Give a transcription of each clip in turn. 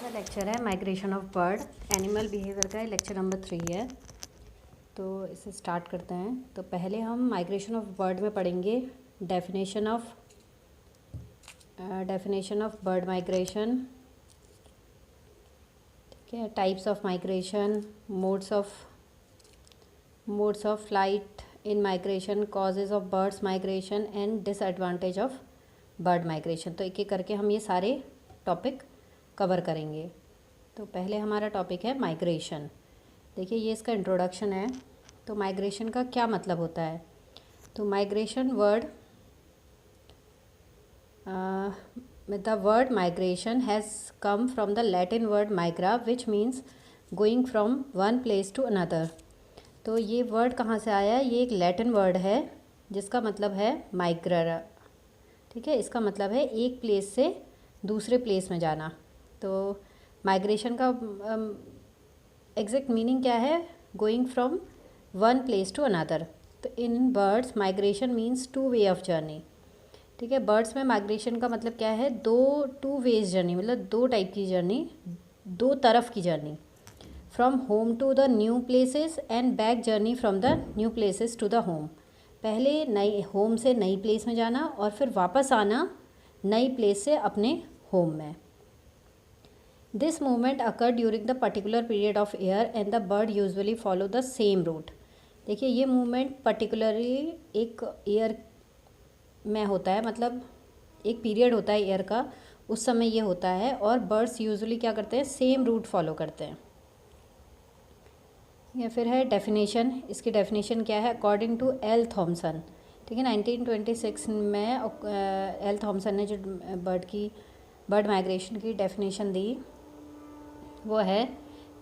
का लेक्चर है migration of bird animal behaviour का लेक्चर नंबर 3 है। तो इसे स्टार्ट करते हैं। तो पहले हम माइग्रेशन ऑफ बर्ड में पढ़ेंगे डेफिनेशन ऑफ बर्ड माइग्रेशन, ठीक है, types of migration, modes of flight in migration, causes of birds migration and disadvantage of bird migration. तो एक एक करके हम ये सारे टॉपिक कवर करेंगे। तो पहले हमारा टॉपिक है माइग्रेशन। देखिए ये इसका इंट्रोडक्शन है। तो माइग्रेशन का क्या मतलब होता है? तो migration word the word migration has come from the Latin word migra which means going from one place to another. तो ये वर्ड कहाँ से आया? ये एक लैटिन वर्ड है जिसका मतलब है माइग्रा, ठीक है। इसका मतलब है एक प्लेस से दूसरे प्लेस में जाना। तो माइग्रेशन का एग्जैक्ट मीनिंग क्या है? Going from one place to another. तो in birds migration means two way of journey, ठीक है। बर्ड्स में माइग्रेशन का मतलब क्या है? टू वेज जर्नी, मतलब दो टाइप की जर्नी, दो तरफ की journey. From home to the new places and back journey from the new places to the home. पहले नई होम से नई प्लेस में जाना और फिर वापस आना नई प्लेस से अपने होम में। This movement occur during the particular period of year and the bird usually follow the same route. देखिए ये मूवमेंट पर्टिकुलरली एक ईयर में होता है, मतलब एक पीरियड होता है ईयर का, उस समय ये होता है। और बर्ड्स यूजुअली क्या करते हैं? सेम रूट फॉलो करते हैं। या फिर है डेफिनेशन। इसकी डेफिनेशन क्या है? अकॉर्डिंग टू एल थॉमसन, ठीक है, 1926 में एल थॉमसन ने जो बर्ड माइग्रेशन की डेफिनेशन दी वो है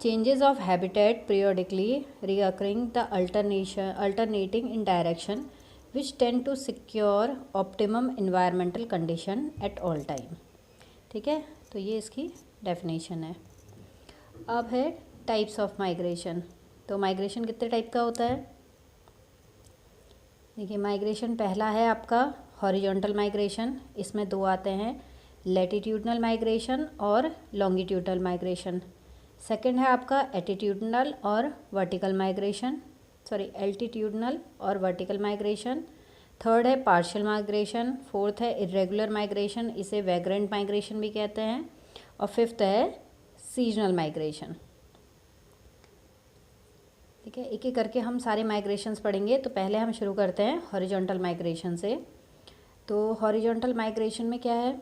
changes of habitat periodically reoccurring the alternating in direction which tend to secure optimum environmental condition at all time, ठीक है। तो ये इसकी डेफिनेशन है। अब है टाइप्स ऑफ माइग्रेशन। तो माइग्रेशन कितने टाइप का होता है? देखिए माइग्रेशन पहला है आपका हॉरिजॉन्टल माइग्रेशन। इसमें दो आते हैं, लैटिट्यूडनल माइग्रेशन और लॉन्गिट्यूडनल माइग्रेशन। सेकंड है आपका एटीट्यूडनल और वर्टिकल माइग्रेशन, एल्टीट्यूडनल और वर्टिकल माइग्रेशन। थर्ड है पार्शियल माइग्रेशन। फोर्थ है इरेगुलर माइग्रेशन, इसे वैग्रेंट माइग्रेशन भी कहते हैं। और फिफ्थ है सीजनल माइग्रेशन, ठीक है। एक एक करके हम सारे माइग्रेशंस पढ़ेंगे। तो पहले हम शुरू करते हैं हॉरिजॉन्टल माइग्रेशन से। तो हॉरिजॉन्टल माइग्रेशन में क्या है?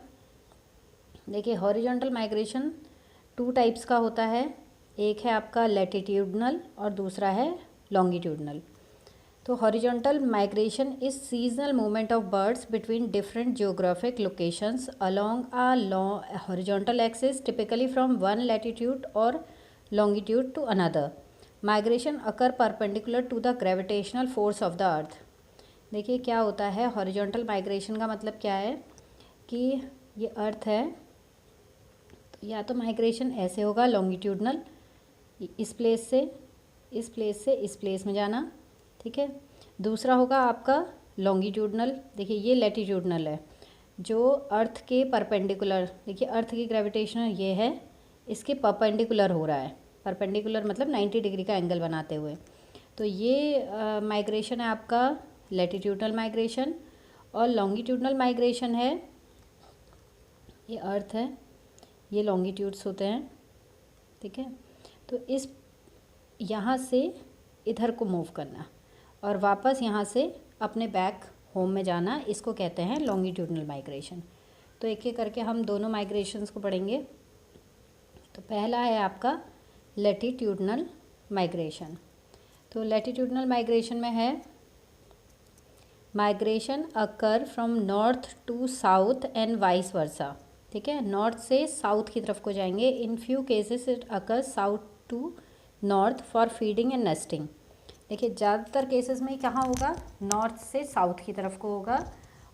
देखिए हॉरिजॉन्टल माइग्रेशन टू टाइप्स का होता है। एक है आपका लैटिट्यूडनल और दूसरा है लॉन्गिट्यूडनल। तो horizontal migration is seasonal movement of birds between different geographic locations along a horizontal axis typically from one latitude or longitude to another. Migration occur perpendicular to the gravitational force of the earth. देखिए क्या होता है horizontal migration का मतलब क्या है कि ये अर्थ है, तो या तो माइग्रेशन ऐसे होगा लॉन्गिट्यूडनल, इस प्लेस से इस प्लेस में जाना, ठीक है। दूसरा होगा आपका लॉन्गिट्यूडनल। देखिए ये लैटिट्यूडनल है, जो अर्थ के परपेंडिकुलर, देखिए अर्थ की ग्रेविटेशन ये है, इसके परपेंडिकुलर हो रहा है। परपेंडिकुलर मतलब 90 डिग्री का एंगल बनाते हुए। तो ये माइग्रेशन है आपका लैटिट्यूडनल माइग्रेशन। और लॉन्गिट्यूडनल माइग्रेशन है, ये अर्थ है, ये लॉन्गिट्यूड्स होते हैं, ठीक है। तो इस यहाँ से इधर को मूव करना और वापस यहाँ से अपने बैक होम में जाना, इसको कहते हैं लॉन्गिट्यूडनल माइग्रेशन। तो एक एक करके हम दोनों माइग्रेशंस को पढ़ेंगे। तो पहला है आपका लैटिट्यूडनल माइग्रेशन। तो लैटिट्यूडनल माइग्रेशन में है migration occur from north to south and vice versa, ठीक है। नॉर्थ से साउथ की तरफ को जाएंगे। In few cases it occur south to north for feeding and nesting. देखिए ज़्यादातर केसेस में कहाँ होगा? नॉर्थ से साउथ की तरफ को होगा,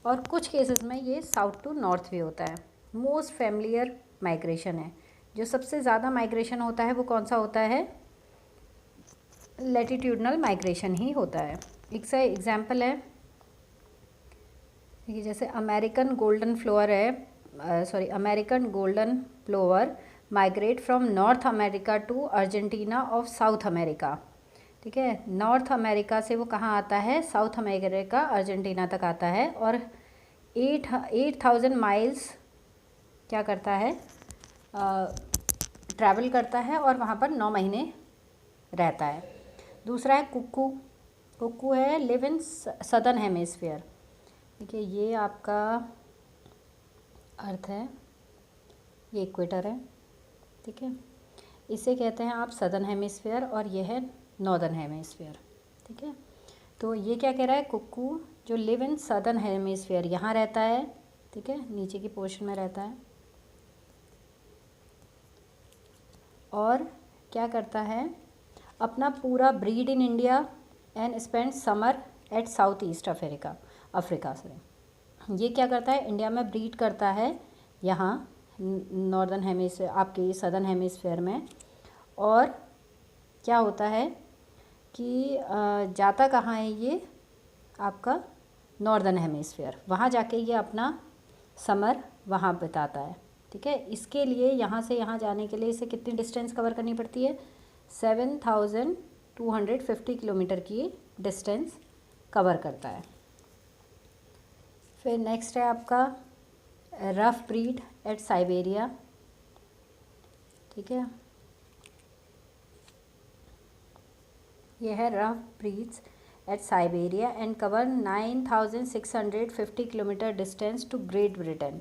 और कुछ केसेस में ये साउथ टू नॉर्थ भी होता है। मोस्ट फैमिलियर माइग्रेशन है। जो सबसे ज़्यादा माइग्रेशन होता है वो कौन सा होता है? लैटिट्यूडनल माइग्रेशन ही होता है। एक सा एग्जाम्पल है, देखिए जैसे अमेरिकन गोल्डन फ्लोवर है, American golden plover migrate from North America to Argentina of South America. ठीक है, नॉर्थ अमेरिका से वो कहाँ आता है, साउथ अमेरिका अर्जेंटीना तक आता है, और 8,000 माइल्स क्या करता है, ट्रैवल करता है, और वहाँ पर 9 महीने रहता है। दूसरा है कुक्कू। कुक्कू है लिव इन सदर्न हेमिस्फीयर। देखिए ये आपका अर्थ है, ये इक्वेटर है। ठीक है, इसे कहते हैं आप सदर्न हेमिस्फीयर, और ये है नॉर्दर्न हेमिस्फीयर। ठीक है, तो ये क्या कह रहा है, कुक्कू जो लिव इन सदर्न हेमिस्फीयर यहाँ रहता है। ठीक है, नीचे की पोर्शन में रहता है, और क्या करता है, अपना पूरा breed in India and spend summer at south east Africa से। ये क्या करता है, इंडिया में ब्रीड करता है यहाँ नॉर्दर्न हेमिस्फीयर, आपके सदर्न हेमिस्फीयर में, और क्या होता है कि जाता कहाँ है ये, आपका नॉर्दर्न हेमिस्फीयर, वहाँ जाके ये अपना समर वहाँ बिताता है। ठीक है, इसके लिए यहाँ से यहाँ जाने के लिए इसे कितनी डिस्टेंस कवर करनी पड़ती है, 7,250 किलोमीटर की डिस्टेंस कवर करता है। फिर नेक्स्ट है आपका रफ ब्रीड एट साइबेरिया। ठीक है, ये है ruff breeds at Siberia and cover 9,650 kilometre distance to Great Britain.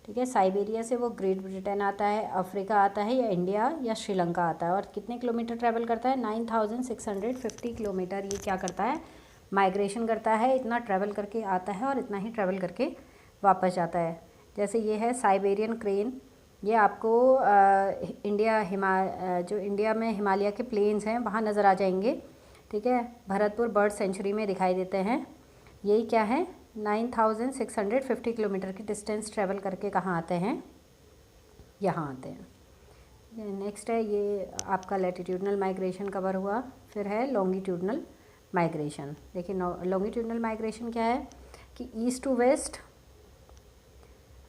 ठीक है, साइबेरिया से वो ग्रेट ब्रिटेन आता है, अफ्रीका आता है, या इंडिया या श्रीलंका आता है, और कितने किलोमीटर ट्रैवल करता है, 9,650 किलोमीटर ये क्या करता है, माइग्रेशन करता है। इतना ट्रैवल करके आता है और इतना ही ट्रैवल करके वापस जाता है। जैसे ये है साइबेरियन क्रेन, ये आपको जो इंडिया में हिमालय के प्लेन्स हैं वहाँ नज़र आ जाएंगे। ठीक है, भरतपुर बर्ड सेंचुरी में दिखाई देते हैं। यही क्या है, 9,650 किलोमीटर की डिस्टेंस ट्रैवल करके कहाँ आते हैं, यहाँ आते हैं। नेक्स्ट है ये आपका लैटिट्यूडनल माइग्रेशन कवर हुआ। फिर है लॉन्गिट्यूडनल माइग्रेशन। देखिए लॉन्गिट्यूडनल माइग्रेशन क्या है कि east to west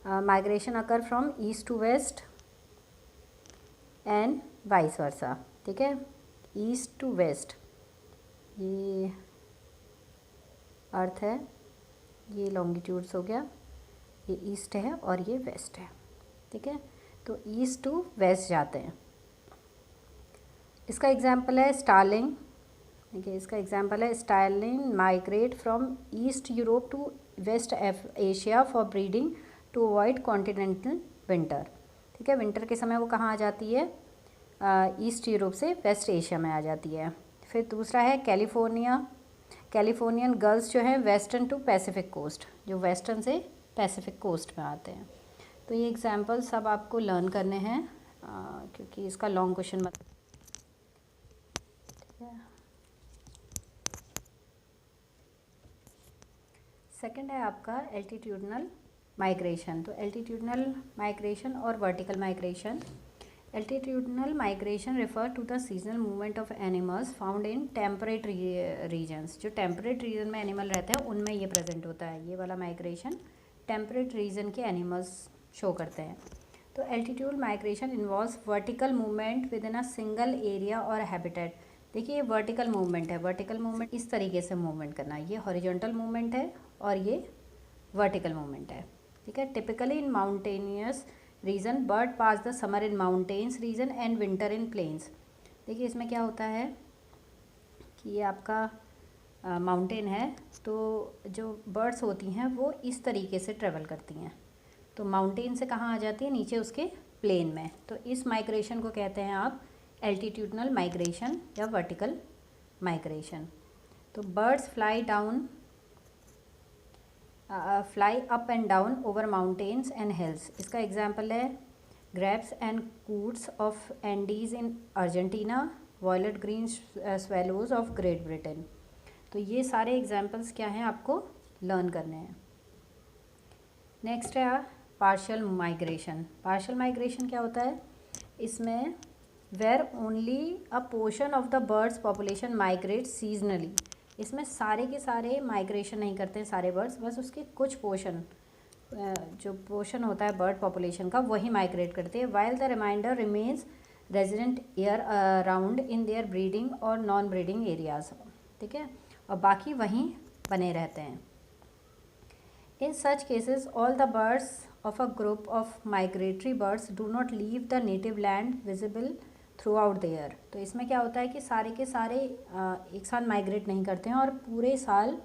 migration occur from east to west and vice versa. ठीक है, ईस्ट टू वेस्ट ये अर्थ है, ये लॉन्गिट्यूड्स हो गया, ये ईस्ट है और ये वेस्ट है। ठीक है, तो ईस्ट टू वेस्ट जाते हैं। इसका एग्जांपल है स्टार्लिंग। देखिए इसका एग्जांपल है starling migrate from east Europe to west Asia for breeding to avoid continental winter. ठीक है, विंटर के समय वो कहाँ आ जाती है, ईस्ट यूरोप से वेस्ट एशिया में आ जाती है। फिर दूसरा है कैलिफोर्नियन गर्ल्स जो हैं वेस्टर्न टू पैसिफिक कोस्ट, जो वेस्टर्न से पैसिफिक कोस्ट में आते हैं। तो ये एग्जांपल सब आपको लर्न करने हैं क्योंकि इसका लॉन्ग क्वेश्चन मत। ठीक है, सेकंड है आपका एल्टीट्यूडनल माइग्रेशन। तो एल्टीट्यूडनल माइग्रेशन और vertical migration. Altitudinal migration refer to the seasonal movement of animals found in temperate regions. जो टेम्परेट रीजन में एनिमल रहते हैं उनमें ये प्रेजेंट होता है। ये वाला माइग्रेशन टेम्परेट रीजन के एनिमल्स शो करते हैं। तो altitude migration involves vertical movement within a single area और हैबिटेट। देखिए ये वर्टिकल मूवमेंट है, वर्टिकल मूवमेंट इस तरीके से मूवमेंट करना, ये हॉरिजॉन्टल मूवमेंट है और ये वर्टिकल मूवमेंट है। ठीक है, typically in mountainous region bird pass the summer in mountains region and winter in plains. देखिए इसमें क्या होता है कि ये आपका माउंटेन है, तो जो बर्ड्स होती हैं वो इस तरीके से ट्रेवल करती हैं। तो माउंटेन से कहाँ आ जाती है, नीचे उसके प्लेन में। तो इस माइग्रेशन को कहते हैं आप एल्टीट्यूडनल माइग्रेशन या वर्टिकल माइग्रेशन। तो birds fly up and down over mountains and hills. इसका एग्जांपल है grebes and coots of Andes in Argentina, violet green swallows of Great Britain. तो ये सारे एग्जांपल्स क्या हैं आपको लर्न करने हैं। नेक्स्ट है पार्शियल माइग्रेशन। पार्शियल माइग्रेशन क्या होता है, इसमें where only a portion of the birds population migrate seasonally. इसमें सारे के सारे माइग्रेशन नहीं करते हैं सारे बर्ड्स, बस उसके कुछ पोर्शन जो पोर्शन होता है बर्ड पॉपुलेशन का वही माइग्रेट करती है, while the remainder remains resident year around in their breeding और नॉन ब्रीडिंग एरियाज, ठीक है, और बाकी वहीं बने रहते हैं। In such cases all the birds of a group of migratory birds do not leave the native land visible throughout the year. तो इसमें क्या होता है कि सारे के सारे एक साथ माइग्रेट नहीं करते हैं और पूरे साल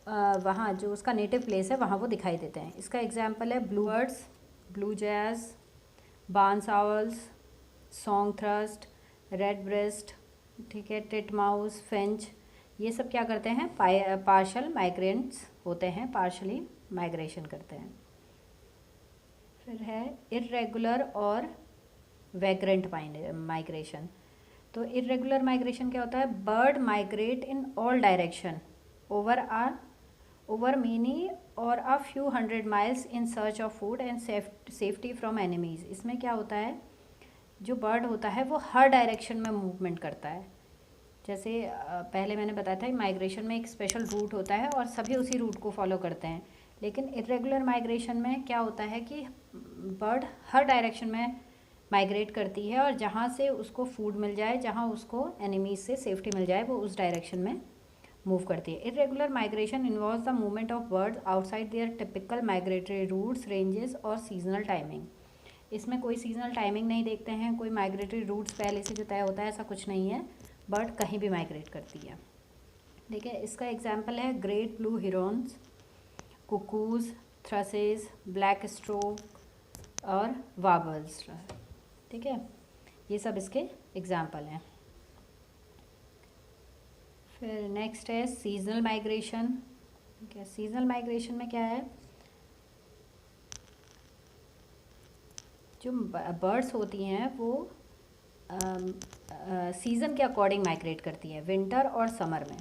वहाँ जो उसका नेटिव प्लेस है वहाँ वो दिखाई देते हैं। इसका एग्जांपल है blue birds, blue jazz, Barnes owls, song thrust, red breast, ठीक है, टिटमाउस, फिंच, ये सब क्या करते हैं, पार्शल माइग्रेंट्स होते हैं, पार्शली माइग्रेशन करते हैं। फिर है इर्रेगुलर और वैग्रेंट माइग्रेशन। तो इर्रेगुलर माइग्रेशन क्या होता है, bird migrate in all direction over many or a few hundred miles in search of food and safety from enemies। इसमें क्या होता है, जो बर्ड होता है वो हर डायरेक्शन में मूवमेंट करता है। जैसे पहले मैंने बताया था माइग्रेशन में एक स्पेशल रूट होता है और सभी उसी रूट को फॉलो करते हैं, लेकिन इरेगुलर माइग्रेशन में क्या होता है कि बर्ड हर डायरेक्शन में माइग्रेट करती है और जहाँ से उसको फूड मिल जाए, जहाँ उसको एनिमीज से सेफ्टी मिल जाए, वो उस डायरेक्शन में मूव करती है। Irregular migration involves the movement of birds outside their typical migratory routes, ranges और सीजनल टाइमिंग। इसमें कोई सीजनल टाइमिंग नहीं देखते हैं, कोई माइग्रेटरी रूट्स पहले से जो तय होता है ऐसा कुछ नहीं है, बर्ड कहीं भी माइग्रेट करती है, ठीक है। इसका एग्जाम्पल है great blue herons, cuckoos, thrushes, black stork और वार्बल्स, ठीक है, ये सब इसके एग्जाम्पल हैं। फिर नेक्स्ट है सीजनल माइग्रेशन, ठीक है। सीजनल माइग्रेशन में क्या है, जो बर्ड्स होती हैं वो सीज़न के अकॉर्डिंग माइग्रेट करती हैं, विंटर और समर में,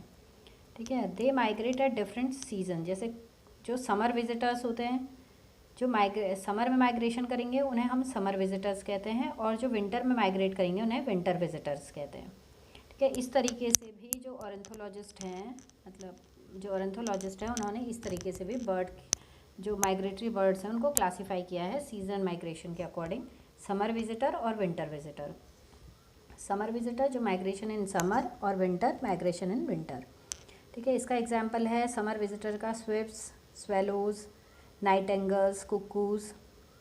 ठीक है। They migrate at different season. जैसे जो समर विजिटर्स होते हैं, जो समर में माइग्रेशन करेंगे उन्हें हम समर विजिटर्स कहते हैं, और जो विंटर में माइग्रेट करेंगे उन्हें विंटर विजिटर्स कहते हैं, ठीक है। इस तरीके से भी जो ऑरेंथोलॉजिस्ट हैं, मतलब जो ऑरेंथोलॉजिस्ट हैं, उन्होंने इस तरीके से भी बर्ड जो माइग्रेटरी बर्ड्स हैं उनको क्लासीफाई किया है सीजन माइग्रेशन के अकॉर्डिंग, समर विजिटर और विंटर विजिटर। समर विजिटर जो माइग्रेशन इन समर और विंटर माइग्रेशन इन विंटर, ठीक है। इसका एग्जांपल है समर विजिटर का स्विफ्ट्स, स्वेलोज, नाइटेंगल्स, कुकूज।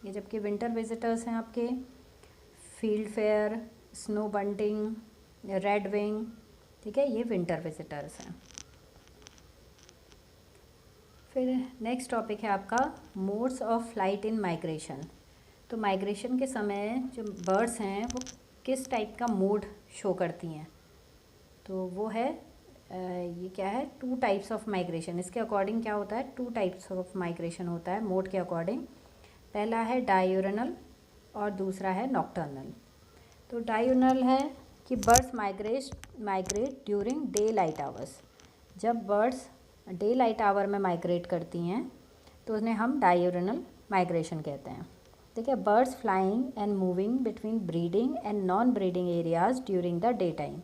ये जबकि विंटर विजिटर्स हैं आपके field fair, snow bunting, red wing, ठीक है, ये विंटर विजिटर्स हैं। फिर नेक्स्ट टॉपिक है आपका modes of flight in migration. तो माइग्रेशन के समय जो बर्ड्स हैं वो किस टाइप का मोड शो करती हैं, तो वो है ये क्या है, 2 टाइप्स ऑफ माइग्रेशन। इसके अकॉर्डिंग क्या होता है, 2 टाइप्स ऑफ माइग्रेशन होता है मोड के अकॉर्डिंग। पहला है डायूरनल और दूसरा है नॉक्टर्नल। तो डायूरनल है कि birds migrate during day light hours. जब बर्ड्स डे लाइट आवर में माइग्रेट करती हैं तो उन्हें हम डायूरनल माइग्रेशन कहते हैं, ठीक है। Birds flying and moving between breeding and non breeding areas during the day time.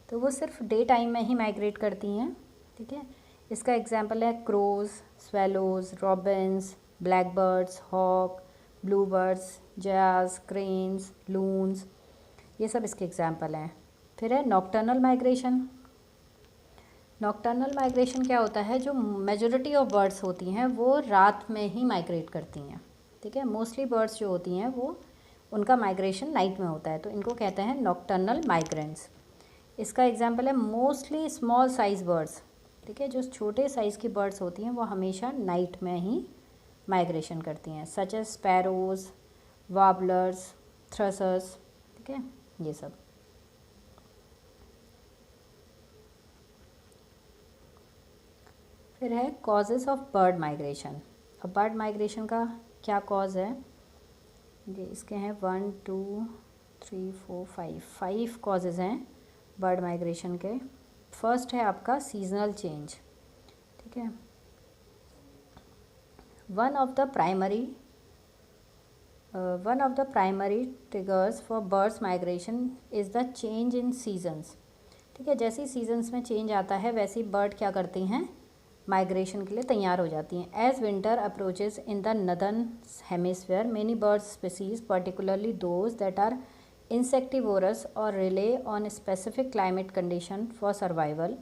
तो वो सिर्फ डे टाइम में ही माइग्रेट करती हैं, ठीक है। इसका एग्जांपल है crows, swallows, robins, black birds, hawk, blue birds, jays, cranes, loons, ये सब इसके एग्जांपल हैं। फिर है नॉक्टर्नल माइग्रेशन। नॉक्टर्नल माइग्रेशन क्या होता है, जो मेजॉरिटी ऑफ बर्ड्स होती हैं वो रात में ही माइग्रेट करती हैं, ठीक है। मोस्टली बर्ड्स जो होती हैं वो उनका माइग्रेशन नाइट में होता है, तो इनको कहते हैं नॉक्टर्नल माइग्रेंट्स। इसका एग्जांपल है मोस्टली स्मॉल साइज बर्ड्स, ठीक है। जो छोटे साइज़ की बर्ड्स होती हैं वो हमेशा नाइट में ही माइग्रेशन करती हैं, सच एज स्पैरोज, वार्बलर्स, थ्रसर्स, ठीक है, ये सब। फिर है कॉजेज़ ऑफ बर्ड माइग्रेशन। अब बर्ड माइग्रेशन का क्या कॉज है, ये इसके हैं 1 2 3 4 5 कॉजेज़ हैं बर्ड माइग्रेशन के। फर्स्ट है आपका सीजनल चेंज, ठीक है। One of the primary triggers for birds migration is the change in seasons, ठीक है। जैसे ही सीजन्स में चेंज आता है वैसे ही बर्ड क्या करती हैं, माइग्रेशन के लिए तैयार हो जाती हैं। As winter approaches in the northern hemisphere many bird species particularly those that are insectivorous और rely on specific climate condition for survival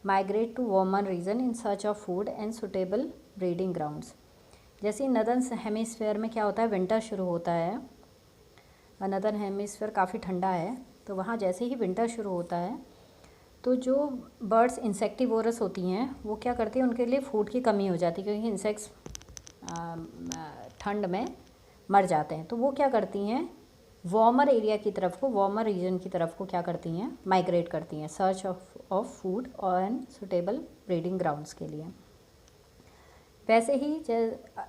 migrate to warmer region in search of food and suitable breeding grounds. जैसे northern hemisphere में क्या होता है, winter शुरू होता है, northern hemisphere काफ़ी ठंडा है, तो वहाँ जैसे ही विंटर शुरू होता है तो जो बर्ड्स इंसेक्टिवोरस होती हैं वो क्या करती हैं, उनके लिए फूड की कमी हो जाती है क्योंकि इंसेक्ट्स ठंड में मर जाते हैं। तो वो क्या करती हैं, वार्मर एरिया की तरफ को, वार्मर रीजन की तरफ को क्या करती हैं, माइग्रेट करती हैं सर्च ऑफ फूड और एंड सुटेबल ब्रीडिंग ग्राउंड्स के लिए। वैसे ही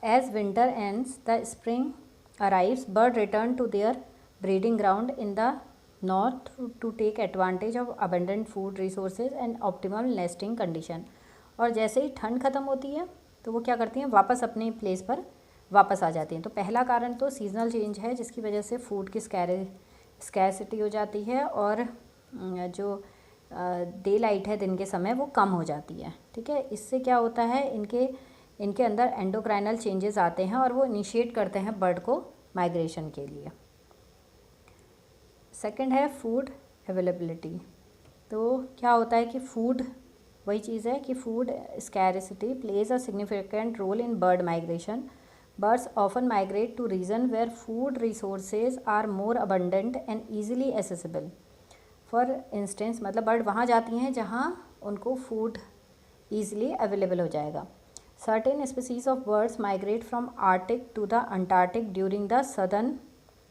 as winter ends the spring arrives bird return to their breeding ground in the north to take advantage of abundant food resources and optimal nesting condition. और जैसे ही ठंड ख़त्म होती है तो वो क्या करती हैं, वापस अपने प्लेस पर वापस आ जाती हैं। तो पहला कारण तो सीजनल चेंज है जिसकी वजह से फूड की स्कैरसिटी हो जाती है और जो डे लाइट है दिन के समय वो कम हो जाती है। ठीक है, इससे क्या होता है, इनके अंदर एंडोक्राइनल चेंजेस आते हैं और वो इनिशिएट करते हैं बर्ड को माइग्रेशन के लिए। सेकंड है फूड अवेलेबिलिटी। तो क्या होता है कि फूड, वही चीज़ है कि food scarcity plays a significant role in bird migration. Birds often migrate to region where food resources are more abundant and easily accessible. For instance, मतलब बर्ड वहाँ जाती हैं जहाँ उनको फूड ईजिली अवेलेबल हो जाएगा। Certain species of birds migrate from Arctic to the Antarctic during the southern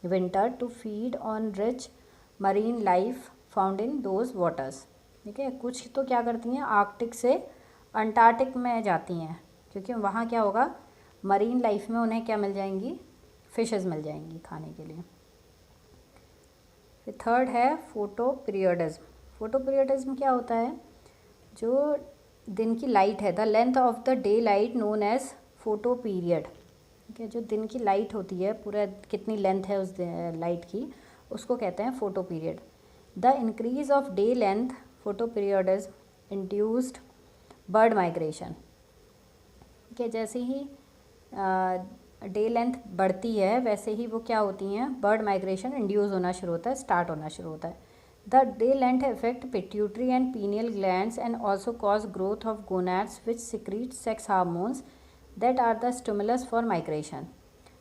winter to feed on rich marine life found in those waters. ठीक है, कुछ तो क्या करती हैं, आर्कटिक से अंटार्कटिक में जाती हैं क्योंकि वहाँ क्या होगा, मरीन लाइफ में उन्हें क्या मिल जाएंगी, फिशेस मिल जाएंगी खाने के लिए। फिर थर्ड है फोटो पीरियडिज्म। फोटो पीरियडिज्म क्या होता है, जो दिन की लाइट है, the length of the day light known as photo period. ठीक है, जो दिन की लाइट होती है, पूरा कितनी लेंथ है उस लाइट की, उसको कहते हैं photo period. The increase of day length photo periodism induced bird migration. ठीक है, जैसे ही डे लेंथ बढ़ती है वैसे ही वो क्या होती हैं, बर्ड माइग्रेशन इंड्यूस होना शुरू होता है, स्टार्ट होना शुरू होता है। The day length affect pituitary and pineal glands and also cause growth of gonads which secrete sex hormones that are the stimulus for migration.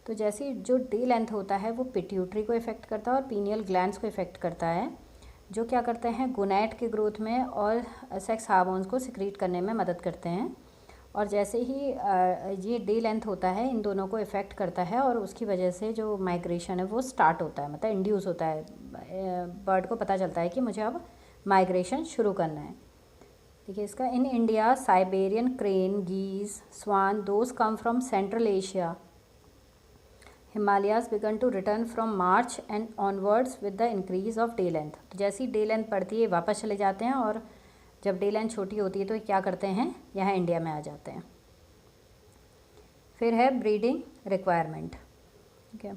तो जैसे जो डे लेंथ होता है वो पिट्यूटरी को इफ़ेक्ट करता है और पीनियल ग्लैंड्स को इफ़ेक्ट करता है, जो क्या करते हैं, गोनैड के ग्रोथ में और सेक्स हार्मोन्स को सिक्रीट करने में मदद करते हैं। और जैसे ही ये डे लेंथ होता है, इन दोनों को इफ़ेक्ट करता है और उसकी वजह से जो माइग्रेशन है वो स्टार्ट होता है, मतलब इंड्यूस होता है, बर्ड को पता चलता है कि मुझे अब माइग्रेशन शुरू करना है। ठीक है, इसका in India Siberian crane, geese, swan, those come from central Asia, Himalayas begin to return from March and onwards with the increase of day length. तो जैसी डे लेंथ बढ़ती है वापस चले जाते हैं और जब डे लेंथ छोटी होती है तो क्या करते हैं, यहाँ इंडिया में आ जाते हैं। फिर है ब्रीडिंग रिक्वायरमेंट। ठीक है,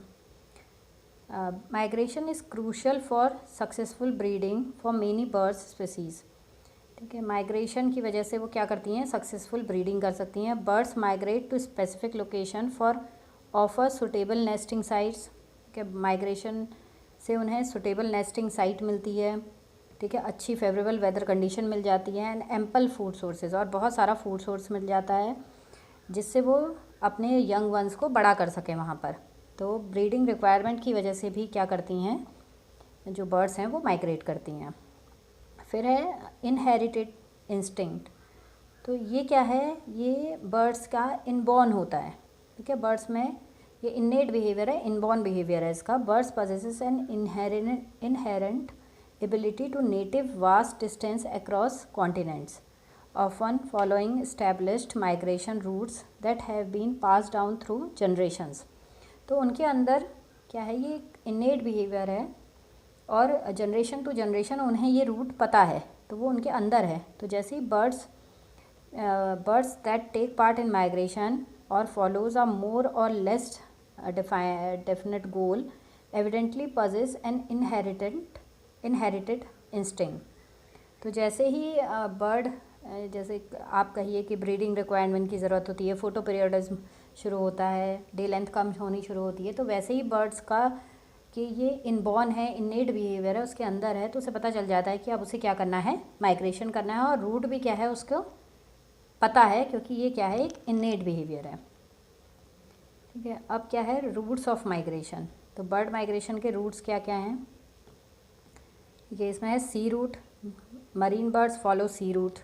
migration is crucial for successful breeding for many birds species. ठीक है, माइग्रेशन की वजह से वो क्या करती हैं, सक्सेसफुल ब्रीडिंग कर सकती हैं। Birds migrate to specific location for offer suitable nesting sites. ठीक है, माइग्रेशन से उन्हें सुटेबल नेस्टिंग साइट मिलती है। ठीक है, अच्छी फेवरेबल वेदर कंडीशन मिल जाती है एंड एम्पल फूड सोर्सेज, और बहुत सारा फूड सोर्स मिल जाता है जिससे वो अपने यंग वंस को बड़ा कर सकें वहाँ पर। तो ब्रीडिंग रिक्वायरमेंट की वजह से भी क्या करती हैं, जो बर्ड्स हैं वो माइग्रेट करती हैं। फिर है इनहेरिटेड इंस्टिंक्ट। तो ये क्या है, ये बर्ड्स का इनबॉर्न होता है। ठीक है, बर्ड्स में ये इन्नेट बिहेवियर है, इनबॉर्न बिहेवियर है इसका। Birds possess an inherent ability to native vast distance across continents, often following established migration routes that have been passed down through generations. तो उनके अंदर क्या है, ये इन्नेट बिहेवियर है और जनरेशन टू जनरेशन उन्हें ये रूट पता है, तो वो उनके अंदर है। तो जैसे ही birds that take part in migration or follows a more or less definite goal evidently possess an inherited instinct। तो जैसे ही बर्ड जैसे आप कहिए कि ब्रीडिंग रिक्वायरमेंट की ज़रूरत होती है, फोटो पीरियडिज्म शुरू होता है, डे लेंथ कम होनी शुरू होती है, तो वैसे ही बर्ड्स का कि ये इनबॉर्न है, इनेट बिहेवियर है, उसके अंदर है, तो उसे पता चल जाता है कि अब उसे क्या करना है, माइग्रेशन करना है। और रूट भी क्या है उसको पता है, क्योंकि ये क्या है, एक इनेट बिहेवियर है। ठीक है, अब क्या है रूट्स ऑफ माइग्रेशन। तो बर्ड माइग्रेशन के रूट्स क्या क्या हैं, ये इसमें है sea route, marine birds follow sea route.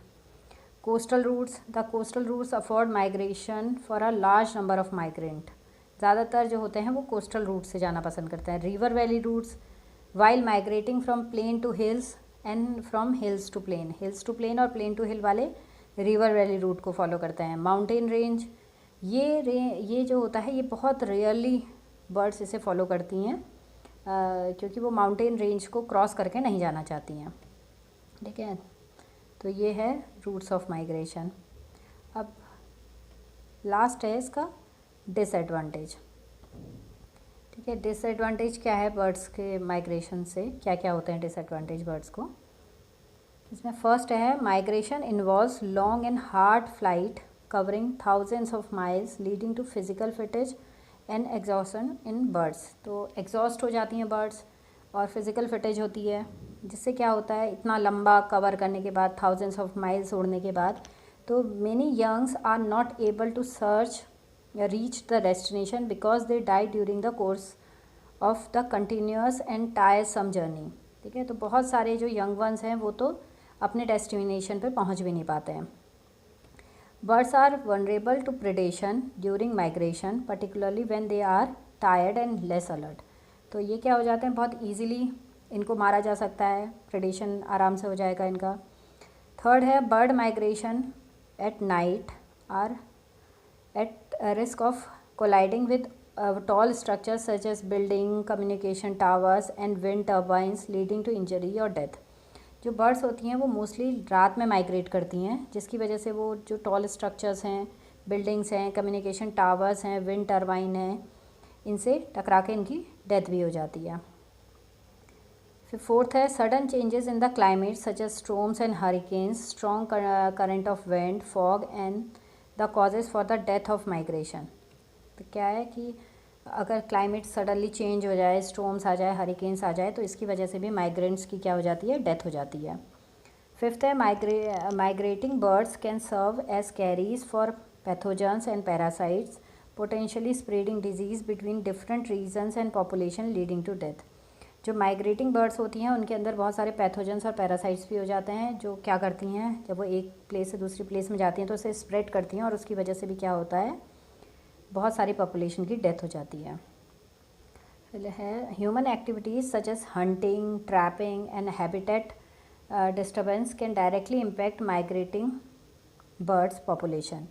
Coastal routes, the coastal routes afford migration for a large number of migrant. ज़्यादातर जो होते हैं वो कोस्टल रूट से जाना पसंद करते हैं। River valley routes while migrating from plain to hills and from hills to plain. Hills to plain और प्लेन टू हिल वाले रिवर वैली रूट को फॉलो करते हैं। माउंटेन रेंज, ये जो होता है ये बहुत रेयरली बर्ड्स इसे फॉलो करती हैं, क्योंकि वो माउंटेन रेंज को क्रॉस करके नहीं जाना चाहती हैं। ठीक है, तो ये है रूट्स ऑफ माइग्रेशन। अब लास्ट है इसका डिसएडवांटेज। ठीक है, डिसएडवांटेज क्या है बर्ड्स के माइग्रेशन से, क्या क्या होते हैं डिसएडवांटेज बर्ड्स को। इसमें फर्स्ट है migration involves long and hard flight covering thousands of miles leading to physical fatigue and exhaustion in birds. तो एग्जॉस्ट हो जाती हैं बर्ड्स और फिज़िकल फिटेज होती है, जिससे क्या होता है इतना लंबा कवर करने के बाद, थाउजेंड्स ऑफ माइल्स उड़ने के बाद, तो many youngs are not able to search reach the destination because they die during the course of the continuous and tiresome journey. ठीक है, तो बहुत सारे जो यंग वंस हैं वो तो अपने डेस्टिनेशन पे पहुंच भी नहीं पाते हैं। Birds are vulnerable to predation during migration, particularly when they are tired and less alert. तो ये क्या हो जाते हैं, बहुत ईजिली इनको मारा जा सकता है, प्रेडेशन आराम से हो जाएगा इनका। थर्ड है bird migration at night are at risk of colliding with tall structures such as building, communication towers and wind turbines leading to injury और डेथ। जो बर्ड्स होती हैं वो मोस्टली रात में माइग्रेट करती हैं, जिसकी वजह से वो जो टॉल स्ट्रक्चर्स हैं, बिल्डिंग्स हैं, कम्युनिकेशन टावर्स हैं, विंड टर्बाइन हैं, इनसे टकरा के इनकी डेथ भी हो जाती है। फिर फोर्थ है sudden changes in the climate such as storms and hurricanes, strong current of wind, fog and the causes for the death of migration. तो क्या है कि अगर क्लाइमेट सडनली चेंज हो जाए, स्टॉर्म्स आ जाए, हरिकेन्स आ जाए, तो इसकी वजह से भी माइग्रेंट्स की क्या हो जाती है, डेथ हो जाती है। फिफ्थ है migrating birds can serve as carriers for pathogens and parasites, potentially spreading disease between different regions and population leading to death. जो माइग्रेटिंग बर्ड्स होती हैं उनके अंदर बहुत सारे पैथोजन्स और पैरासाइट्स भी हो जाते हैं, जो क्या करती हैं जब वो एक प्लेस से दूसरी प्लेस में जाती हैं तो उसे स्प्रेड करती हैं, और उसकी वजह से भी क्या होता है, बहुत सारी पॉपुलेशन की डेथ हो जाती है। फिर है human activities such as hunting, trapping and habitat disturbance can directly impact migrating birds population.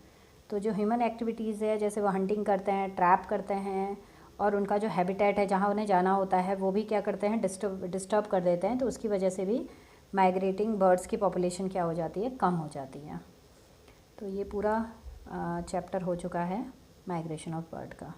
तो जो ह्यूमन एक्टिविटीज़ है, जैसे वो हंटिंग करते हैं, ट्रैप करते हैं, और उनका जो हैबिटेट है जहाँ उन्हें जाना होता है वो भी क्या करते हैं, डिस्टर्ब कर देते हैं, तो उसकी वजह से भी माइग्रेटिंग बर्ड्स की पॉपुलेशन क्या हो जाती है, कम हो जाती है। तो ये पूरा चैप्टर हो चुका है माइग्रेशन ऑफ बर्ड का।